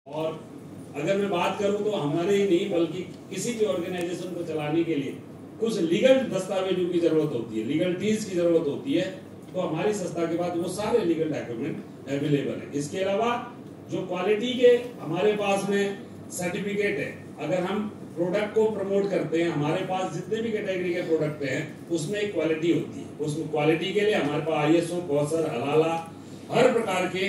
और अगर मैं बात करूं तो हमारे ही नहीं बल्कि किसी भी ऑर्गेनाइजेशन को चलाने के लिए कुछ लीगल दस्तावेजों की जरूरत होती है, लीगलिटीज की जरूरत होती है। तो हमारी संस्था के पास वो सारे लीगल डॉक्यूमेंट अवेलेबल है। इसके अलावा जो क्वालिटी के हमारे पास में सर्टिफिकेट है, अगर हम प्रोडक्ट को प्रमोट करते हैं, हमारे पास जितने भी कैटेगरी के प्रोडक्ट हैं उसमें एक क्वालिटी होती है। उस क्वालिटी के लिए हमारे पास ISO, कौसर, हलाला हर प्रकार के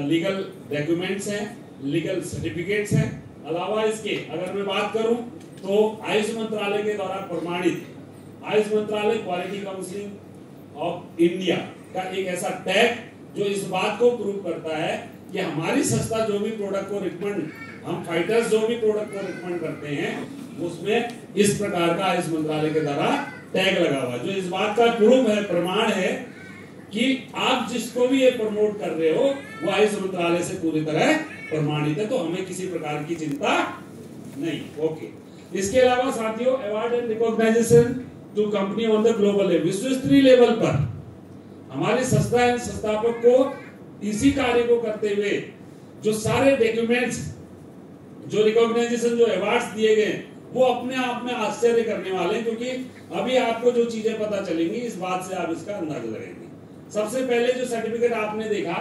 लीगल डॉक्यूमेंट्स हैं, लीगल सर्टिफिकेट्स हैं। अलावा इसके अगर मैं बात करूं तो आयुष मंत्रालय के द्वारा प्रमाणित आयुष मंत्रालय क्वालिटी काउंसिल ऑफ इंडिया का एक ऐसा टैग जो इस बात को प्रूव करता है कि हमारी संस्था जो भी प्रोडक्ट को रिकमेंड, हम फाइटर्स जो भी प्रोडक्ट को रिकमेंड करते हैं उसमें इस प्रकार का आयुष मंत्रालय के द्वारा टैग लगा हुआ है, जो इस बात का प्रूफ है, प्रमाण है कि आप जिसको भी ये प्रमोट कर रहे हो वो आयुष मंत्रालय से पूरी तरह प्रमाणित है। तो हमें किसी प्रकार की चिंता नहीं। ओके। इसके अलावा साथियों, award and recognition to company on the global level, विश्व स्तरीय लेवल पर हमारी संस्था एवं संस्थापक को इसी कार्य को करते हुए जो सारे डॉक्यूमेंट्स, जो रिकॉग्नाइजेशन, जो अवार्ड्स दिए गए वो अपने आप में आश्चर्य करने वाले हैं, क्योंकि अभी आपको जो चीजें पता चलेंगी इस बात से आप इसका अंदाजा लगाएंगे। सबसे पहले जो सर्टिफिकेट आपने देखा,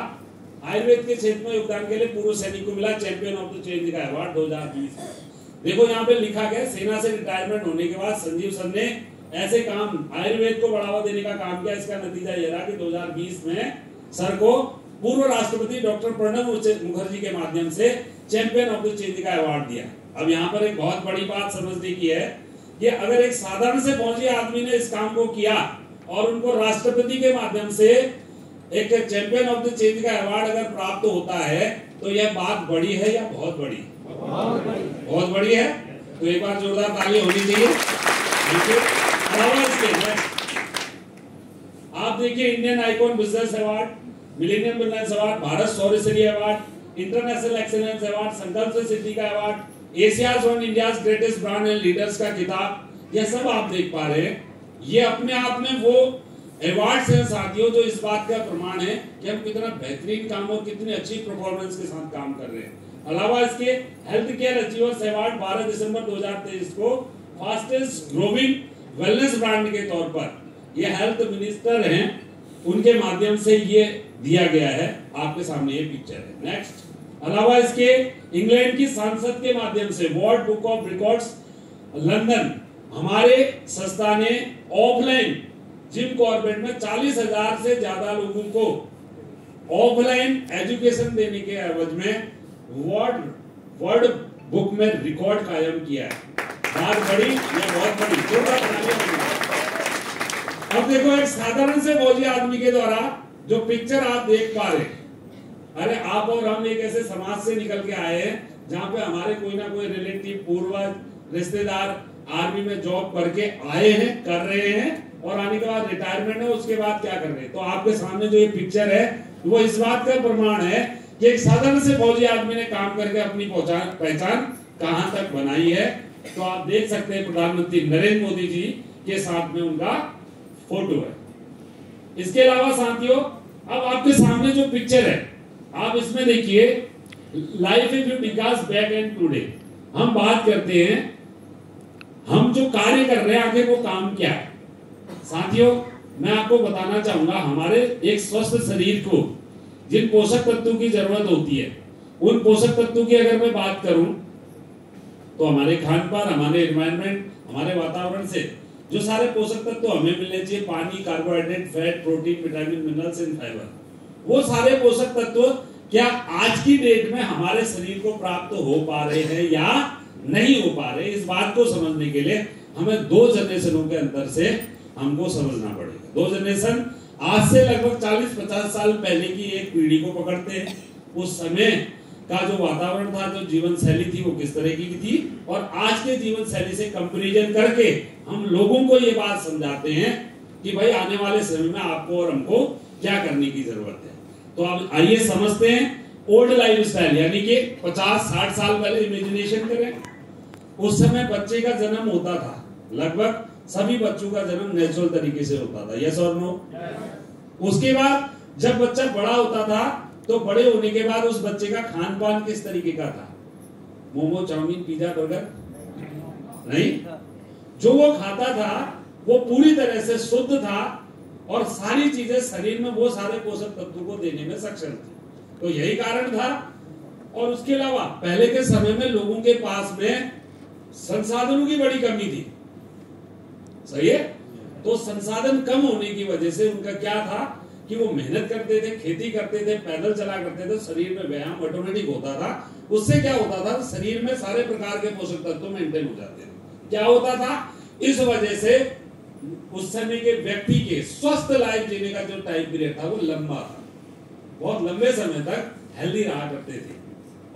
आयुर्वेद के क्षेत्र में योगदान के लिए पूर्व सैनिक को मिला चैंपियन ऑफ द चेंज का अवार्ड 2020। देखो यहाँ पे लिखा गया, सेना से रिटायरमेंट होने के बाद संजीव सर ने ऐसे काम, आयुर्वेद को बढ़ावा देने का काम किया। इसका नतीजा यह रहा कि 2020 में सर को पूर्व राष्ट्रपति डॉक्टर प्रणब मुखर्जी के माध्यम से चैंपियन ऑफ द चेंज का अवार्ड दिया। अब यहाँ पर एक बहुत बड़ी बात समझने की है कि अगर एक साधारण से फौजी आदमी ने इस काम को किया और उनको राष्ट्रपति के माध्यम से एक चैंपियन ऑफ द चेंज का अवार्ड अगर प्राप्त होता है तो यह बात बड़ी है या बहुत बड़ी? बहुत बड़ी है। तो एक बार जोरदार ताली होनी चाहिए। आप देखिए, Indian icon business award, millennium business award, Bharat Shauryashree award, international excellence award, Sankalp se Siddhi का award, Asia's one India's greatest brand and leaders का किताब, यह सब आप देख पा रहे हैं। ये अपने आप में वो अवार्ड्स हैं साथियों जो इस बात का प्रमाण है कि हम कितना बेहतरीन काम और कितनी अच्छी परफॉर्मेंस के साथ काम कर रहे हैं। अलावा इसके हेल्थ केयर अचीवर्स अवार्ड 12 दिसंबर 2023 को फास्टेस्ट ग्रोइंग वेलनेस ब्रांड के तौर पर ये हेल्थ मिनिस्टर हैं, उनके माध्यम से ये दिया गया है। आपके सामने ये पिक्चर है। नेक्स्ट, अलावा इसके इंग्लैंड की सांसद के माध्यम से world book of records London, हमारे संस्था ने ऑफलाइन जिम कॉर्बेट में 40,000 से ज्यादा लोगों को ऑफलाइन एजुकेशन देने के एवज में वर्ल्ड बुक में रिकॉर्ड कायम किया है। बात बड़ी या बहुत बड़ी? अब देखो, एक साधारण से फौजी आदमी के द्वारा जो पिक्चर आप देख पा रहे, अरे आप और हम एक ऐसे समाज से निकल के आए हैं जहां पे हमारे कोई ना कोई रिलेटिव, पूर्वज, रिश्तेदार आर्मी में जॉब करके आए हैं, कर रहे हैं, और आने के बाद रिटायरमेंट है, उसके बाद क्या कर रहे हैं। तो आपके सामने जो ये पिक्चर है वो इस बात का प्रमाण है कि एक साधारण से फौजी आदमी ने काम करके अपनी पहचान कहां तक बनाई है। तो आप देख सकते हैं प्रधानमंत्री नरेंद्र मोदी जी के साथ में उनका फोटो है। इसके अलावा साथियों, अब आपके सामने जो पिक्चर है आप इसमें देखिए, life if you discuss back and today, हम बात करते हैं हम जो कार्य कर रहे हैं आखिर वो काम क्या है। साथियों, मैं आपको बताना चाहूंगा, हमारे एक स्वस्थ शरीर को जिन पोषक तत्वों की जरूरत होती है, उन पोषक तत्वों की अगर मैं बात करूं तो हमारे खान पान, हमारे एनवायरनमेंट, हमारे वातावरण से जो सारे पोषक तत्व हमें मिलने चाहिए, पानी, carbohydrate, fat, protein, vitamin, minerals and fibre, वो सारे पोषक तत्व क्या आज की डेट में हमारे शरीर को प्राप्त हो पा रहे हैं या नहीं हो पा रहे? इस बात को समझने के लिए हमें 2 जनरेशनों के अंतर से हमको समझना पड़ेगा। 2 जनरेशन आज से लगभग 40-50 साल पहले की एक पीढ़ी को पकड़ते हैं। उस समय का जो वातावरण था, जो जीवन शैली थी, वो किस तरह की थी, और आज के जीवन शैली से कंपैरिजन करके हम लोगों को ये बात समझाते हैं कि भाई आने वाले समय में आपको और हमको क्या करने की जरूरत है। तो अब आइए समझते हैं ओल्ड लाइफ स्टाइल, यानी कि 50-60 साल पहले इमेजिनेशन करें। उस समय बच्चे का जन्म होता था, लगभग सभी बच्चों का जन्म नेचुरल तरीके से होता था, यस और नो? उसके बाद जब बच्चा बड़ा होता था तो बड़े होने के बाद उस बच्चे का खान पान किस तरीके का था? Momo, chow mein, pizza, burger? नहीं। जो वो खाता था वो पूरी तरह से शुद्ध था और सारी चीजें शरीर में वो सारे पोषक तत्वों को देने में सक्षम थी। तो यही कारण था। और उसके अलावा पहले के समय में लोगों के पास में संसाधनों की बड़ी कमी थी। सही है? तो संसाधन कम होने की वजह से उनका क्या था कि वो मेहनत करते थे, खेती करते थे, पैदल चला करते थे, शरीर में व्यायाम ऑटोमेटिक होता था। उससे क्या होता था? शरीर में सारे प्रकार के पोषक तत्व मेंटेन हो जाते थे। क्या होता था? इस वजह से उस समय के व्यक्ति के स्वस्थ लाइफ जीने का जो टाइम पीरियड था वो लंबा था। बहुत लंबे समय तक हेल्दी रहा करते थे।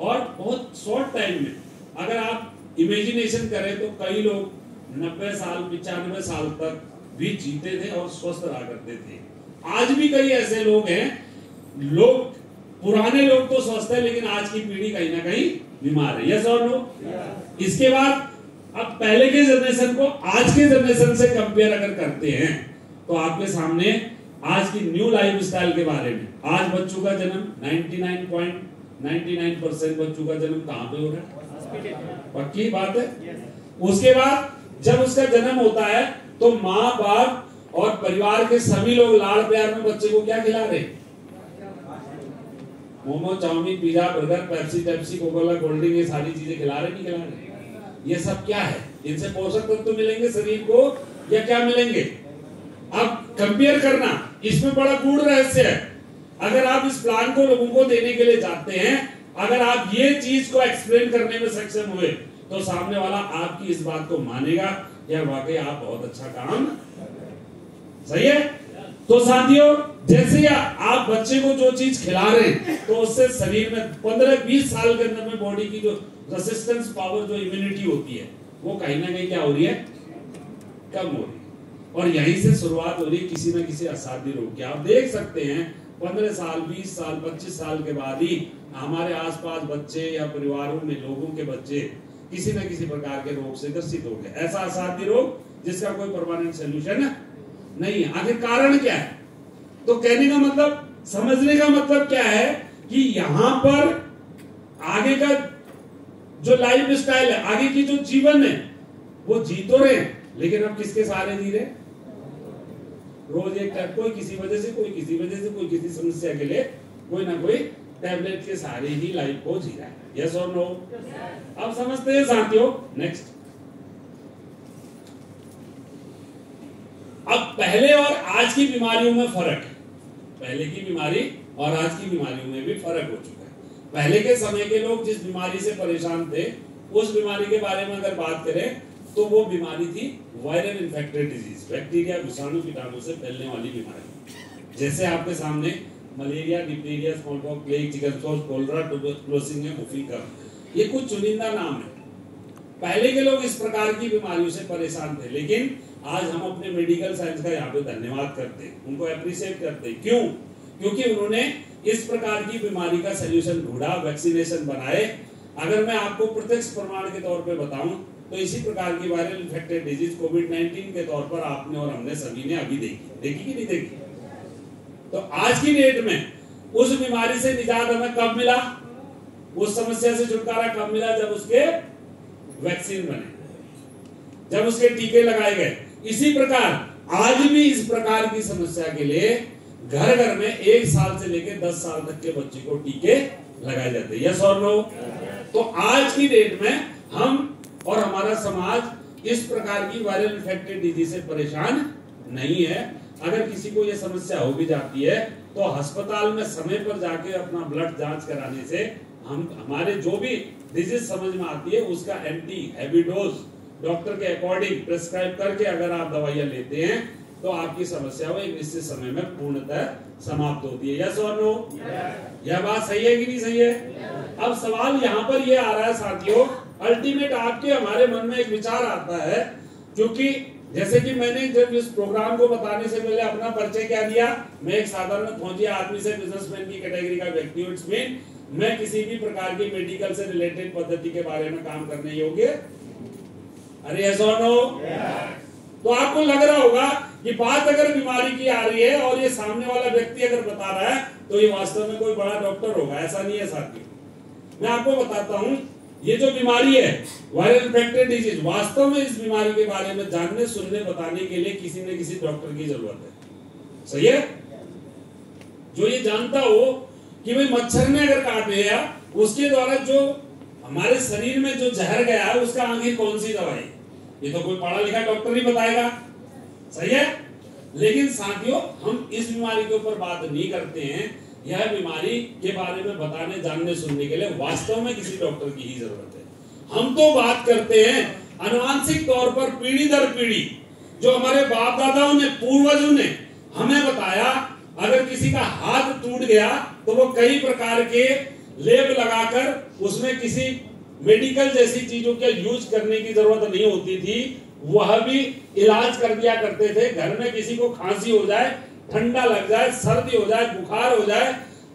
और बहुत शॉर्ट टाइम में अगर आप इमेजिनेशन करें तो कई लोग 90 साल 95 साल तक भी जीते थे और स्वस्थ रहा करते थे। आज भी कई ऐसे लोग हैं, पुराने लोग तो स्वस्थ है लेकिन आज की पीढ़ी कहीं ना कहीं बीमार है। यस और नो? इसके बाद अब पहले के जनरेशन को आज के जनरेशन से कंपेयर अगर करते हैं तो आपके सामने आज की न्यू लाइफ स्टाइल के बारे में, आज बच्चों का जन्म 99.99% बच्चों का जन्म कहां पे हो रहा है? पक्की बात है। उसके बाद जब उसका जन्म होता है तो माँ बाप और परिवार के सभी लोग लाड़ प्यार में बच्चे को क्या खिला रहे? Momo, chow mein, pizza, burger, Pepsi, Coca Cola, cold drink, ये सारी चीजें खिला रहे नहीं खिला रहे? ये सब क्या है? इनसे पोषक तत्व तो मिलेंगे शरीर को या क्या मिलेंगे? अब कंपेयर करना इसमें बड़ा गूढ़ रहस्य है। अगर आप इस प्लान को लोगों को देने के लिए जाते हैं, अगर आप ये चीज को एक्सप्लेन करने में सक्षम हुए तो सामने वाला आपकी इस बात को मानेगा या वाकई आप बहुत अच्छा काम। सही है? तो साथियों, जैसे आप बच्चे को जो चीज खिला रहे हैं तो उससे शरीर में 15-20 साल के अंदर में बॉडी की जो रेसिस्टेंस पावर, जो इम्यूनिटी होती है, वो कहीं ना कहीं क्या हो रही है? कम हो रही है। और यहीं से शुरुआत हो रही है किसी न किसी असाध्य रोग की। आप देख सकते हैं 15 साल 20 साल 25 साल के बाद ही हमारे आसपास बच्चे या परिवारों में लोगों के बच्चे किसी न किसी प्रकार के रोग से ग्रसित हो गए। ऐसा असाध्य रोग जिसका कोई परमानेंट सोल्यूशन नहीं है। आखिर कारण क्या है? तो कहने का मतलब, समझने का मतलब क्या है कि यहां पर आगे का जो लाइफ स्टाइल है, आगे की जो जीवन है, वो जी तो रहे लेकिन अब किसके सहारे जी रहे? रोज एक कोई किसी वजह से, कोई किसी वजह से, कोई किसी समस्या के लिए कोई ना कोई टैबलेट के सहारे ही लाइफ को जी रहा है। यस और नो? अब समझते हैं साथियों। नेक्स्ट, अब पहले और आज की बीमारियों में फर्क है। पहले की बीमारी और आज की बीमारियों में भी फर्क हो चुका है। पहले के समय के लोग जिस बीमारी से परेशान थे, उस बीमारी के बारे में अगर बात करें तो वो बीमारी थी वायरल इन्फेक्टेड डिजीज, बैक्टीरिया, विषाणु, कीटाणु से फैलने वाली बीमारी। जैसे आपके सामने malaria, diphtheria, smallpox, plague, chickenpox, cholera, tuberculosis, मुफीका, ये कुछ चुनिंदा नाम है। पहले के लोग इस प्रकार की बीमारियों से परेशान थे, लेकिन आज हम अपने मेडिकल साइंस का यहाँ पे धन्यवाद करते हैं, उनको अप्रिशिएट करते हैं। क्यों? क्योंकि उन्होंने इस प्रकार की बीमारी का सलूशन ढूंढा, वैक्सीनेशन बनाए। अगर मैं आपको प्रत्यक्ष प्रमाण के तौर पे बताऊं तो इसी प्रकार की वायरल इन्फेक्टेड डिजीज कोविड-19 के तौर पर आपने और हमने सभी ने अभी देखी कि नहीं देखी? तो आज की डेट में उस बीमारी से निजात हमें कब मिला? उस समस्या से छुटकारा कब मिला? जब उसके वैक्सीन बने, जब उसके टीके लगाए गए। इसी प्रकार आज भी इस प्रकार की समस्या के लिए घर घर में 1 साल से लेकर 10 साल तक के बच्चे को टीके लगाए जाते हैं। यस और नो? तो आज की डेट में हम और हमारा समाज इस प्रकार की वायरल इन्फेक्टेड डिजीज से परेशान नहीं है। अगर किसी को यह समस्या हो भी जाती है तो अस्पताल में समय पर जाके अपना ब्लड जांच कराने से हमारे जो भी डिजीज समझ में आती है उसका एंटी हैवी डोज डॉक्टर के अकॉर्डिंग प्रेस्क्राइब करके अगर आप दवाइयां लेते हैं तो आपकी समस्या वो एक निश्चित समय में पूर्णतः समाप्त होती है। यस और नो? यह बात सही है कि नहीं सही है? अब सवाल यहाँ पर यह आ रहा है साथियों, अल्टीमेट आपके हमारे मन में एक विचार आता है, क्योंकि जैसे कि मैंने जब इस प्रोग्राम को बताने से पहले अपना परिचय क्या दिया, मैं एक साधारण फौजिया आदमी से बिजनेसमैन की कैटेगरी का व्यक्ति हूं। इट्स मीन मैं किसी भी प्रकार की मेडिकल से रिलेटेड पद्धति के बारे में काम करने योग्य। अरे यस और नो? तो आपको लग रहा होगा कि बात अगर बीमारी की आ रही है और ये सामने वाला व्यक्ति अगर बता रहा है तो ये वास्तव में कोई बड़ा डॉक्टर होगा, ऐसा नहीं है साथियों। मैं आपको बताता हूं, ये जो बीमारी है वायरल इन्फेक्टेड डिजीज, वास्तव में इस बीमारी के बारे में जानने सुनने बताने के लिए किसी न किसी डॉक्टर की जरूरत है। सही है? जो ये जानता हो कि भाई मच्छर ने अगर काट लिया, उसके द्वारा जो हमारे शरीर में जो जहर गया है उसका आगे कौन सी दवाई, ये तो कोई पढ़ा लिखा डॉक्टर ही बताएगा। सही है? लेकिन साथियों, हम इस बीमारी के ऊपर बात नहीं करते हैं। यह बीमारी के बारे में बताने जानने सुनने के लिए वास्तव में किसी डॉक्टर की ही जरूरत है। हम तो बात करते हैं आनुवंशिक तौर पर पीढ़ी दर पीढ़ी, जो हमारे बाप दादाओं ने, पूर्वजों ने हमें बताया, अगर किसी का हाथ टूट गया तो वो कई प्रकार के लेप लगाकर उसमें किसी मेडिकल जैसी चीजों के यूज करने की जरूरत नहीं होती थी, वह भी इलाज कर दिया करते थे। घर में किसी को खांसी हो जाए, ठंडा लग जाए, सर्दी हो जाए, बुखार हो जाए,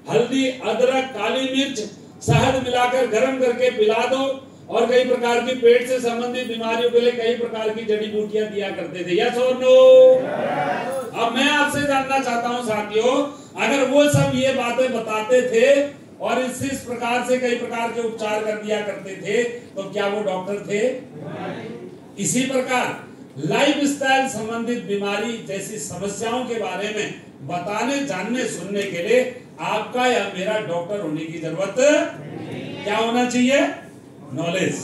हल्दी, अदरक, काली मिर्च, शहद मिलाकर गर्म करके पिला दो, और कई प्रकार की पेट से संबंधित बीमारियों के लिए कई प्रकार की जड़ी बूटियां दिया करते थे। यस और नो? अब मैं आपसे जानना चाहता हूं साथियों, अगर वो सब ये बातें बताते थे और इस प्रकार से कई प्रकार के उपचार कर दिया करते थे, तो क्या वो डॉक्टर थे? इसी प्रकार लाइफस्टाइल संबंधित बीमारी जैसी समस्याओं के बारे में बताने जानने सुनने के लिए आपका या मेरा डॉक्टर होने की जरूरत क्या होना चाहिए? नॉलेज,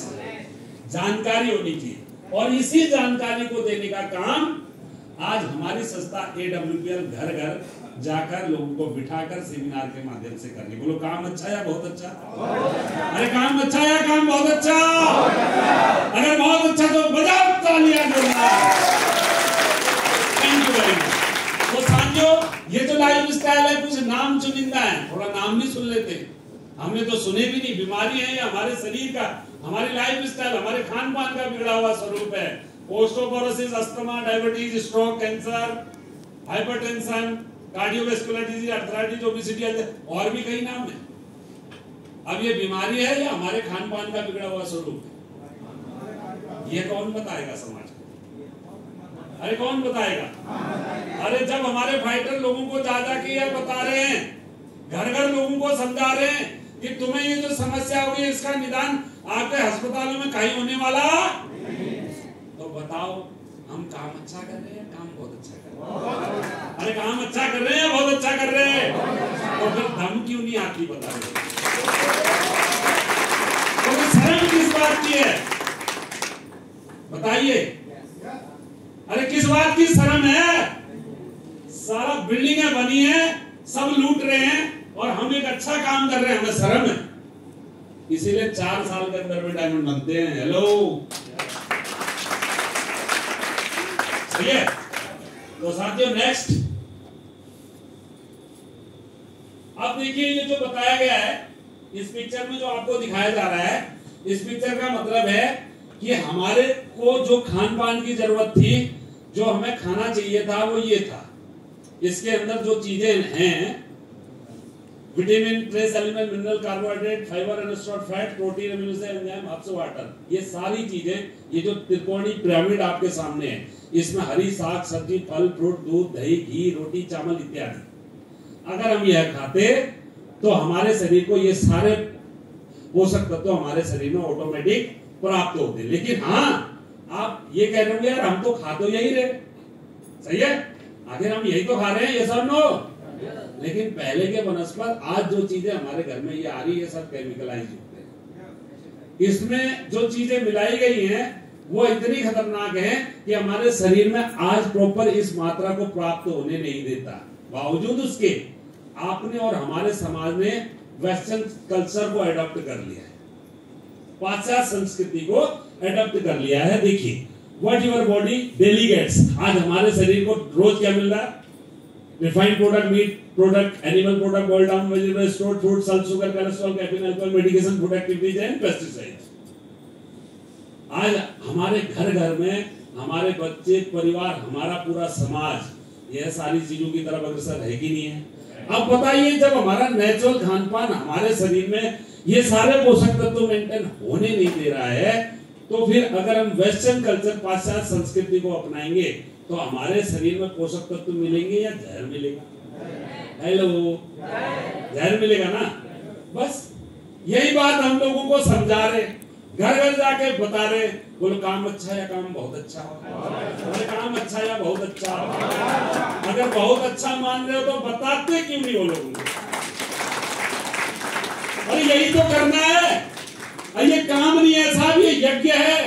जानकारी होनी चाहिए। और इसी जानकारी को देने का काम आज हमारी संस्था AWPL घर घर जाकर लोगों को बिठाकर सेमिनार के माध्यम से करनी। बोलो, काम अच्छा या बहुत अच्छा? अरे काम अच्छा या काम बहुत अच्छा? अगर बहुत अच्छा तो बजाओ तालियां। Thank you very much. तो साथियों, ये जो लाइफ स्टाइल है कुछ नाम चुनिंदा है, थोड़ा नाम भी सुन लेते। हमने तो सुने भी नहीं। बीमारी है ये हमारे शरीर का, हमारी लाइफ स्टाइल, हमारे खान पान का बिगड़ा हुआ स्वरूप है। Osteoporosis, asthma, diabetes, stroke, cancer, hypertension, cardiovascular disease, arthritis, obesity, और भी कई नाम है। अब ये बीमारी है या हमारे खान पान का बिगड़ा हुआ स्वरूप है? ये कौन बताएगा समाज को? अरे कौन बताएगा? अरे जब हमारे फाइटर लोगों को जा के ये बता रहे हैं, घर घर लोगों को समझा रहे हैं कि तुम्हें ये जो समस्या हुई है इसका निदान आपके अस्पतालों में कहीं होने वाला, तो बताओ हम काम अच्छा कर रहे हैं, काम बहुत अच्छा कर रहे हैं? अरे काम अच्छा कर रहे हैं, बहुत अच्छा कर रहे हैं, तो फिर दम क्यों नहीं आती बता रहे? तो शर्म किस बात की है बताइए? अरे किस बात की शर्म है? सारा बिल्डिंगें बनी है, सब लूट रहे हैं और हम एक अच्छा काम कर रहे हैं, हमें शर्म है। इसीलिए 4 साल के अंदर में डायमंड बनते हैं। हेलो, ठीक है? तो साथियों, नेक्स्ट अब देखिए, ये जो बताया गया है इस पिक्चर में, जो आपको दिखाया जा रहा है, इस पिक्चर का मतलब है कि हमारे को जो खान पान की जरूरत थी, जो हमें खाना चाहिए था, वो ये था। इसके अंदर जो चीजें हैं, vitamin, trace element, mineral, carbohydrate, fibre, unstored fat, protein, amino acid, enzyme, herbs, water, ये सारी चीजें, ये जो त्रिकोणीय पिरामिड आपके सामने है, इसमें हरी साग सब्जी, फल फ्रूट, दूध, दही, घी, रोटी, चावल इत्यादि, अगर हम यह खाते तो हमारे शरीर को ये सारे पोषक तत्व हमारे शरीर में ऑटोमेटिक प्राप्त होते। लेकिन हाँ, आप ये कह रहे हो यार हम तो खा तो यही रहे, सही है, आखिर हम यही तो खा रहे हैं, ये सब नो। लेकिन पहले के बनस्पत, आज जो चीजें हमारे घर में ये आ रही है, सब केमिकलाइज होते हैं। इसमें जो चीजें मिलाई गई हैं वो इतनी खतरनाक है कि हमारे शरीर में आज प्रॉपर इस मात्रा को प्राप्त होने नहीं देता। बावजूद उसके आपने और हमारे समाज ने वेस्टर्न कल्चर को अडॉप्ट कर लिया है, पाश्चात्य संस्कृति को अडॉप्ट कर लिया है। देखिए, what your body daily gets, आज हमारे शरीर को रोज क्या मिल रहा है? Refined product, meat product, animal product, boiled down vegetable, stored food, salt, sugar, cholesterol, caffeine, alcohol, medication, food activities and pesticides. आज हमारे घर घर में हमारे बच्चे, परिवार, हमारा पूरा समाज यह सारी चीजों की तरफ अग्रसर है कि नहीं है? अब बताइए, जब हमारा नेचुरल खान पान हमारे शरीर में ये सारे पोषक तत्व मेंटेन होने नहीं दे रहा है, तो फिर अगर हम वेस्टर्न कल्चर, पाश्चात्य संस्कृति को अपनाएंगे तो हमारे शरीर में पोषक तत्व मिलेंगे या जहर मिलेगा? हेलो, जहर मिलेगा ना। बस यही बात हम लोगों को समझा रहे, घर घर जाके बता रहे, बोलो काम अच्छा या काम बहुत अच्छा, बोले काम अच्छा या बहुत अच्छा। अगर बहुत अच्छा मान रहे हो तो बताते क्यों नहीं वो लोगों को? अरे यही तो करना है, ये काम नहीं है साहब, ये यज्ञ है।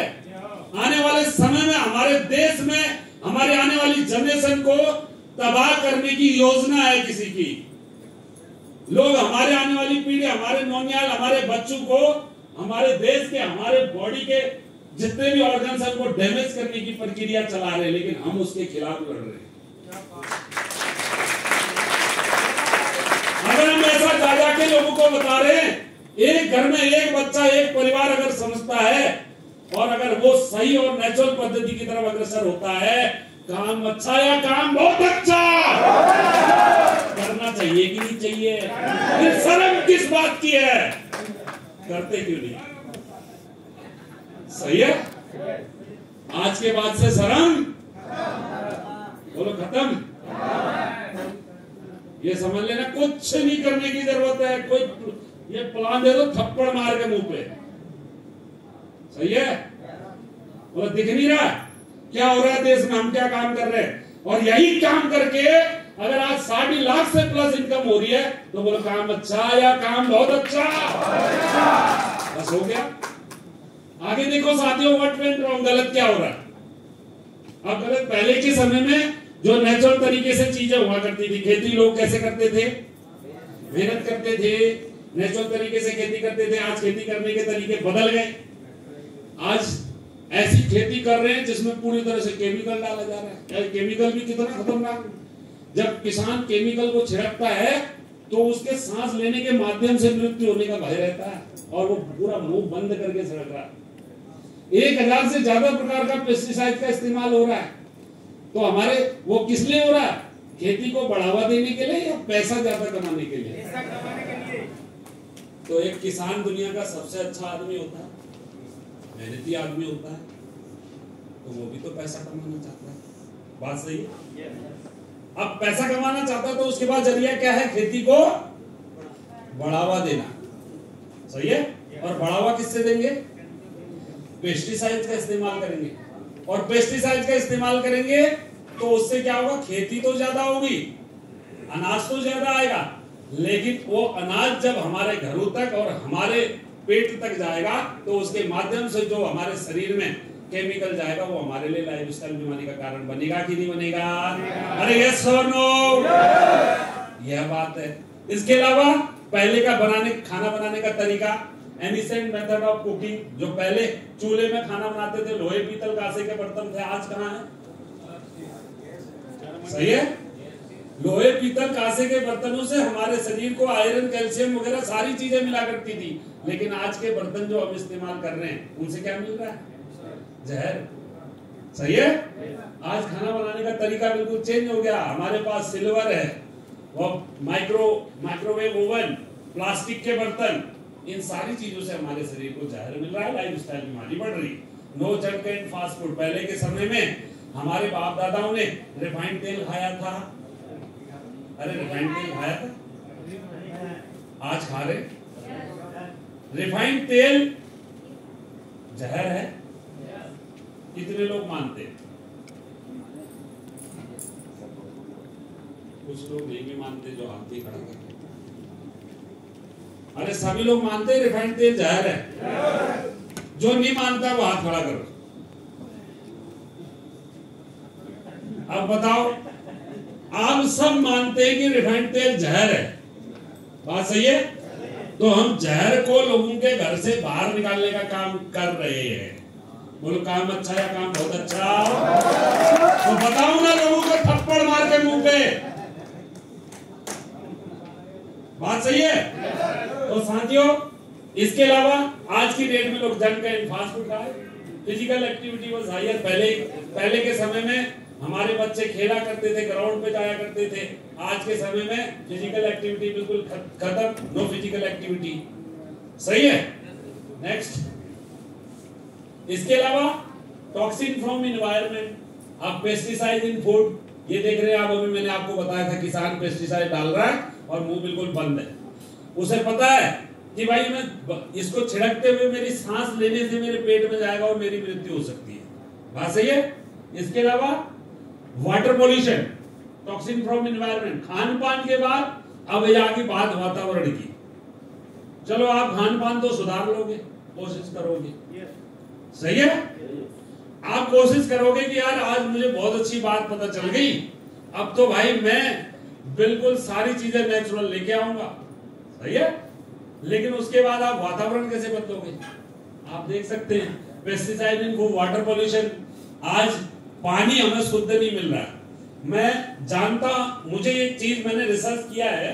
आने वाले समय में हमारे देश में हमारे आने वाली जनरेशन को तबाह करने की योजना है किसी की। लोग हमारे आने वाली पीढ़ी, हमारे नौनियाल, हमारे बच्चों को हमारे देश के, हमारे बॉडी के जितने भी ऑर्गन्स हैं उनको डैमेज करने की प्रक्रिया चला रहे हैं, लेकिन हम उसके खिलाफ लड़ रहे हैं। अगर हम ऐसा जा जाके लोगों को बता रहे हैं, एक घर में एक बच्चा, एक परिवार अगर समझता है और अगर वो सही और नेचुरल पद्धति की तरफ अग्रसर होता है, काम अच्छा या काम बहुत अच्छा करना चाहिए कि नहीं चाहिए? फिर शर्म किस बात की है? करते क्यों नहीं? सही है। आज के बाद से शर्म बोलो खत्म। ये समझ लेना, कुछ नहीं करने की जरूरत है। कोई ये प्लान दे दो, थप्पड़ मार के मुंह पे। सही है। बोलो दिख नहीं रहा क्या हो रहा है देश में, हम क्या काम कर रहे हैं? और यही काम करके अगर आज 60 लाख से प्लस इनकम हो रही है तो बोलो काम अच्छा या काम बहुत अच्छा? बस हो गया। आगे देखो साथियों, व्हाट वेंट रॉन्ग, गलत क्या हो रहा है? अब गलत पहले के समय में जो नेचुरल तरीके से चीजें हुआ करती थी, खेती लोग कैसे करते थे? मेहनत करते थे, नेचुरल तरीके से खेती करते थे। आज खेती करने के तरीके बदल गए। आज ऐसी खेती कर रहे हैं जिसमें पूरी तरह से केमिकल डाला जा रहा है। केमिकल भी कितना खतरनाक। जब किसान केमिकल को छिड़कता है तो उसके सांस लेने के माध्यम से मृत्यु होने का भय रहता है और वो पूरा मुंह बंद करके छिड़क रहा है। 1000 से ज्यादा प्रकार का पेस्टिसाइड का इस्तेमाल हो रहा है। तो हमारे वो किस लिए हो रहा है? खेती को बढ़ावा देने के लिए या पैसा ज्यादा कमाने के लिए? तो एक किसान दुनिया का सबसे अच्छा आदमी होता है, मेहनती आदमी होता है, तो वो भी तो पैसा कमाना चाहता है। बात सही है। अब पैसा कमाना चाहता है तो उसके बाद जरिया क्या है? खेती को बढ़ावा देना। सही है। और बढ़ावा किससे देंगे? पेस्टिसाइड का इस्तेमाल करेंगे। और पेस्टिसाइड का इस्तेमाल करेंगे तो उससे क्या होगा? खेती तो ज्यादा होगी, अनाज तो ज्यादा आएगा, लेकिन वो अनाज जब हमारे घरों तक और हमारे पेट तक जाएगा तो उसके माध्यम से जो हमारे शरीर में केमिकल जाएगा वो हमारे लिए लाइफस्टाइल बीमारी का कारण बनेगा कि नहीं बनेगा? अरे यस और नो, यह बात है। इसके अलावा पहले का खाना बनाने का तरीका, एनिसेंट मेथड ऑफ कुकिंग, जो पहले चूल्हे में खाना बनाते थे, लोहे पीतल कांसे के बर्तन थे, आज कहां है? सही है। लोहे पीतल कांसे के बर्तनों से हमारे शरीर को आयरन, कैल्शियम वगैरह सारी चीजें मिला करती थी, लेकिन आज के बर्तन जो हम इस्तेमाल कर रहे हैं उनसे क्या मिल रहा है? जहर। सही है। आज खाना बनाने का तरीका बिल्कुल चेंज हो गया। हमारे पास सिल्वर है, वो माइक्रोवेव ओवन, प्लास्टिक के बर्तन, इन सारी चीजों से हमारे शरीर को जहर मिल रहा है, लाइफस्टाइल बीमारी बढ़ रही। No junk and fast food. पहले के समय में हमारे बाप दादाओं ने रिफाइंड तेल खाया था। अरे रिफाइंड तेल खाया था, आज खा रहे। रिफाइंड तेल जहर है, कितने लोग मानते हैं? कुछ लोग नहीं भी मानते, जो हाथ ही खड़ा करते। अरे सभी लोग मानते हैं रिफाइंड तेल जहर है। जो नहीं मानता वो हाथ खड़ा करो। अब बताओ, आप सब मानते हैं कि रिफाइंड तेल जहर है, बात सही है? तो हम जहर को लोगों के घर से बाहर निकालने का काम कर रहे हैं। बोलो काम अच्छा या काम बहुत अच्छा? तो बताओ ना लोगों को थप्पड़ मार के मुंह पे। बात सही है। तो साथियों, इसके अलावा आज की डेट में लोग जंक एंड फास्ट फूड खाए। Physical activity was higher. पहले के समय में हमारे बच्चे खेला करते थे, ग्राउंड पे जाया करते थे। आज के समय में फिजिकल एक्टिविटी बिल्कुल खत्म, नो फिजिकल एक्टिविटी। सही है। नेक्स्ट, इसके अलावा टॉक्सिन फ्रॉम एनवायरनमेंट, अब पेस्टिसाइड इन फूड, ये देख रहे हैं आप। अभी मैंने आपको बताया था किसान पेस्टिसाइड डाल रहा है और मुंह बिल्कुल बंद है, उसे पता है कि भाई मैं इसको छिड़कते हुए मेरी सांस लेने से मेरे पेट में जाएगा और मेरी मृत्यु हो सकती है। बात सही है। इसके अलावा water pollution, toxin from environment, Khan पान के बाद अब ये आगे बात वातावरण की। चलो आप खान पान तो सुधार लोगे, कोशिश करोगे, सही है, आप कोशिश करोगे कि यार आज मुझे बहुत अच्छी बात पता चल गई, अब तो भाई मैं बिल्कुल सारी चीजें नेचुरल लेके आऊंगा, सही है। लेकिन उसके बाद आप वातावरण कैसे बदलोगे? आप देख सकते हैं पेस्टिसाइड इनको, वाटर पॉल्यूशन, आज पानी हमें शुद्ध नहीं मिल रहा है। मैं जानता, मुझे एक चीज मैंने रिसर्च किया है,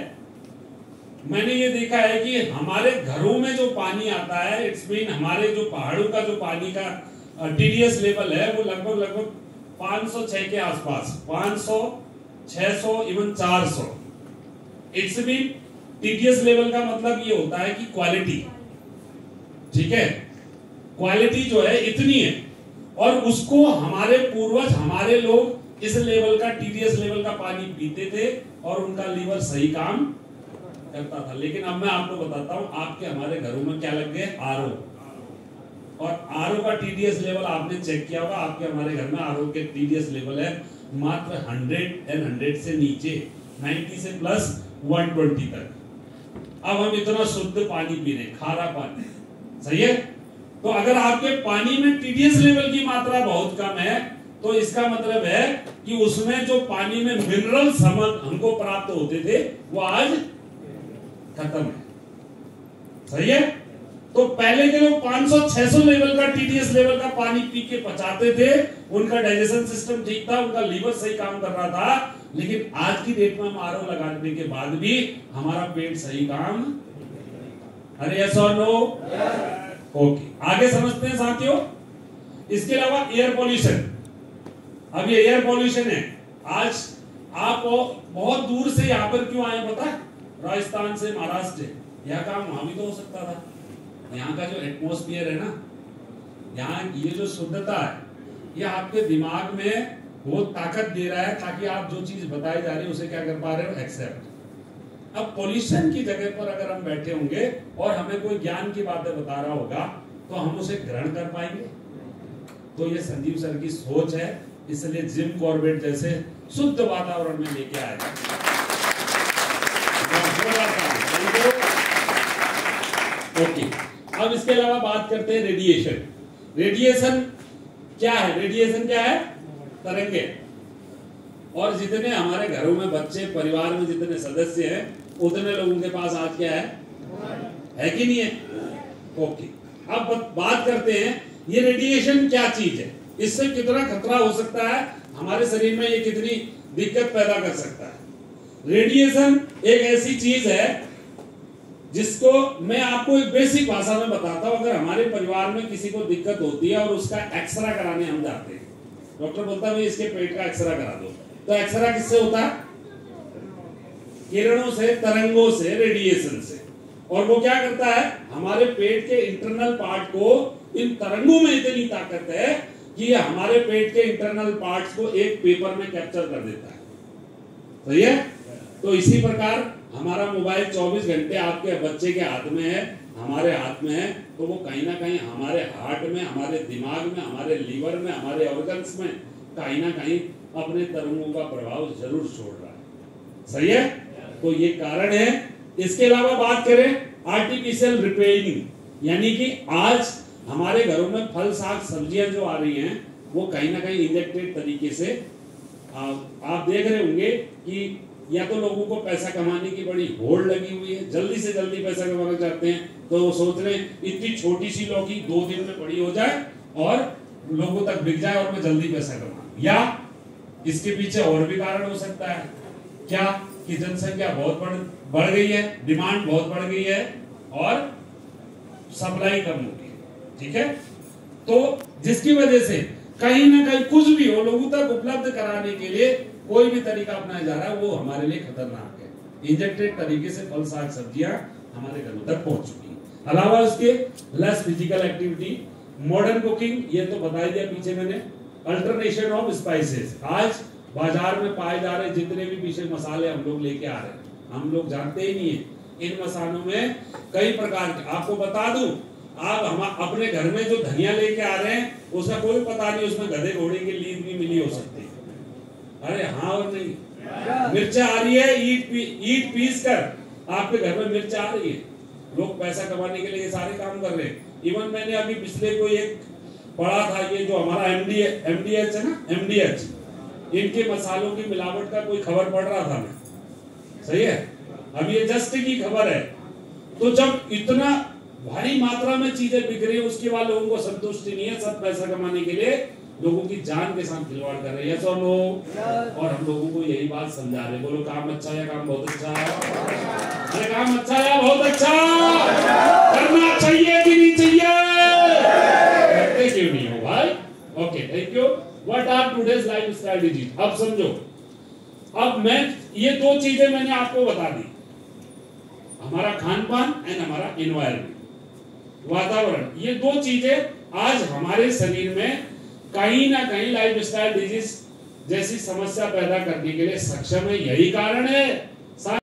मैंने ये देखा है कि हमारे घरों में जो पानी आता है, इट्स मीन हमारे जो पहाड़ों का जो पानी का टीडीएस लेवल है वो लगभग 506 के आसपास, 500, 600, even 400। It's mean TDS level का मतलब ये होता है कि क्वालिटी, ठीक है, क्वालिटी जो है इतनी है, और उसको हमारे पूर्वज, हमारे लोग इस लेवल का टीडीएस लेवल का पानी पीते थे और उनका लीवर सही काम करता था। लेकिन अब मैं आपको बताता हूं, आपके हमारे घरों में क्या लग गए, आरओ, और आरओ का टीडीएस लेवल आपने चेक किया होगा, आपके हमारे घर में आरओ के टीडीएस लेवल है मात्र 100 से नीचे, 90 से प्लस 120 तक। अब हम इतना शुद्ध पानी पी रहे, खारा पानी, सही है। तो अगर आपके पानी में टीडीएस लेवल की मात्रा बहुत कम है तो इसका मतलब है कि उसमें जो पानी में मिनरल्स हमको प्राप्त होते थे वो आज खत्म है, सही है। तो पहले के लोग 500-600 लेवल का टीडीएस लेवल का पानी पी के पचाते थे, उनका डाइजेशन सिस्टम ठीक था, उनका लीवर सही काम कर रहा था। लेकिन आज की डेट में हम आरओ लगाने के बाद भी हमारा पेट सही काम, अरे यस और नो, ओके, आगे समझते हैं साथियों। इसके अलावा एयर पॉल्यूशन, अब ये एयर पॉल्यूशन है। आज आप बहुत दूर से यहाँ पर क्यों आए पता है? राजस्थान से, महाराष्ट्र से, यह काम वहां भी तो हो सकता था। यहाँ का जो एटमॉस्फेयर है ना, यहाँ ये जो शुद्धता है, ये आपके दिमाग में वो ताकत दे रहा है ताकि आप जो चीज बताई जा रही है उसे क्या कर पा रहे हो, एक्सेप्ट। अब पॉल्यूशन की जगह पर अगर हम बैठे होंगे और हमें कोई ज्ञान की बातें बता रहा होगा तो हम उसे ग्रहण कर पाएंगे। तो ये संजीव सर की सोच है, इसलिए जिम कॉर्बेट जैसे शुद्ध वातावरण में लेके आएगा। ओके, अब इसके अलावा बात करते हैं रेडिएशन। रेडिएशन क्या है? रेडिएशन क्या है? तरंगे। और जितने हमारे घरों में बच्चे, परिवार में जितने सदस्य हैं, उतने लोगों के पास आज क्या है कि नहीं है? ओके, अब बात करते हैं ये रेडिएशन क्या चीज है, इससे कितना खतरा हो सकता है हमारे शरीर में, ये कितनी दिक्कत पैदा कर सकता है। रेडिएशन एक ऐसी चीज है जिसको मैं आपको एक बेसिक भाषा में बताता हूं। अगर हमारे परिवार में किसी को दिक्कत होती है और उसका एक्सरा कराने हम जाते हैं, डॉक्टर बोलता है भाई इसके पेट का एक्सरा करा दो, तो एक्सरा किससे होता है? किरणों से, तरंगों से, रेडिएशन से। और वो क्या करता है, हमारे पेट के इंटरनल पार्ट को, इन तरंगों में इतनी ताकत है कि ये हमारे पेट के इंटरनल पार्ट्स को एक पेपर में कैप्चर कर देता है, सही है। तो इसी प्रकार हमारा मोबाइल 24 घंटे आपके बच्चे के हाथ में है, हमारे हाथ में है, तो वो कहीं ना कहीं हमारे हार्ट में, हमारे दिमाग में, हमारे लीवर में, हमारे ऑर्गन्स में कहीं ना कहीं अपने तरंगों का प्रभाव जरूर छोड़ रहा है, सही है। तो ये कारण है। इसके अलावा बात करें आर्टिफिशियल रिपेयरिंग, यानी कि आज हमारे घरों में फल, साग, सब्जियां जो आ रही हैं वो कहीं ना कहीं इंजेक्टेड तरीके से, आप देख रहे होंगे कि या तो लोगों को पैसा कमाने की बड़ी होड़ लगी हुई है, जल्दी से जल्दी पैसा कमाना चाहते हैं, तो वो सोच रहे हैं इतनी छोटी सी लौकी 2 दिन में बड़ी हो जाए और लोगों तक बिक जाए और मैं जल्दी पैसा कमाऊं। या इसके पीछे और भी कारण हो सकता है, क्या कि जनसंख्या बहुत बढ़ गई है, डिमांड बहुत बढ़ गई है और सप्लाई कम हो गई, ठीक है। तो जिसकी वजह से कहीं ना कहीं कुछ भी हो, लोगों तक उपलब्ध कराने के लिए कोई भी तरीका अपनाया जा रहा है, वो हमारे लिए खतरनाक है। इंजेक्टेड तरीके से फल, साग, सब्जियां हमारे घरों तक पहुंच चुकी हैं। अलावा उसके less physical activity, modern cooking, ये तो बता दिया पीछे मैंने। अल्टरनेशन ऑफ स्पाइसेस, आज बाजार में पाए जा रहे जितने भी पीछे मसाले हम लोग लेके आ रहे हैं, हम लोग जानते ही नहीं है। इन मसालों में कई प्रकार के, आपको बता दूं, आप हम अपने घर में जो धनिया लेके आ रहे हैं उसका कोई पता नहीं उसमें गधे घोड़े की लीद भी मिली हो सकती है। अरे हाँ और नहीं, मिर्चा आ रही है ईट पीस कर आपके घर में मिर्चा आ रही है। लोग पैसा कमाने के लिए ये सारे काम कर रहे हैं। इवन मैंने अभी पिछले कोई एक पढ़ा था, ये जो हमारा एमडीएच है ना, एमडीएच, इनके मसालों की मिलावट का कोई खबर पढ़ रहा था मैं, सही है, अब ये जस्ट की खबर है। तो जब इतना भारी मात्रा में चीजें बिक रही है उसके बाद लोगों को संतुष्टि नहीं है, सब पैसा कमाने के लिए लोगों की जान के साथ खिलवाड़ कर रहे हैं, यस और नो। और हम लोगों को यही बात समझा रहे, बोलो काम अच्छा या काम बहुत अच्छा, अरे काम अच्छा या बहुत अच्छा, करना चाहिए कि नहीं चाहिए, करते क्यों नहीं हो भाई। Okay, thank you. What are today's lifestyle disease, अब समझो। अब मैं ये दो चीजें मैंने आपको बता दी, हमारा खान पान एंड हमारा एनवायरमेंट, वातावरण, ये दो चीजें आज हमारे शरीर में कहीं ना कहीं लाइफस्टाइल डिजीज जैसी समस्या पैदा करने के लिए सक्षम है। यही कारण है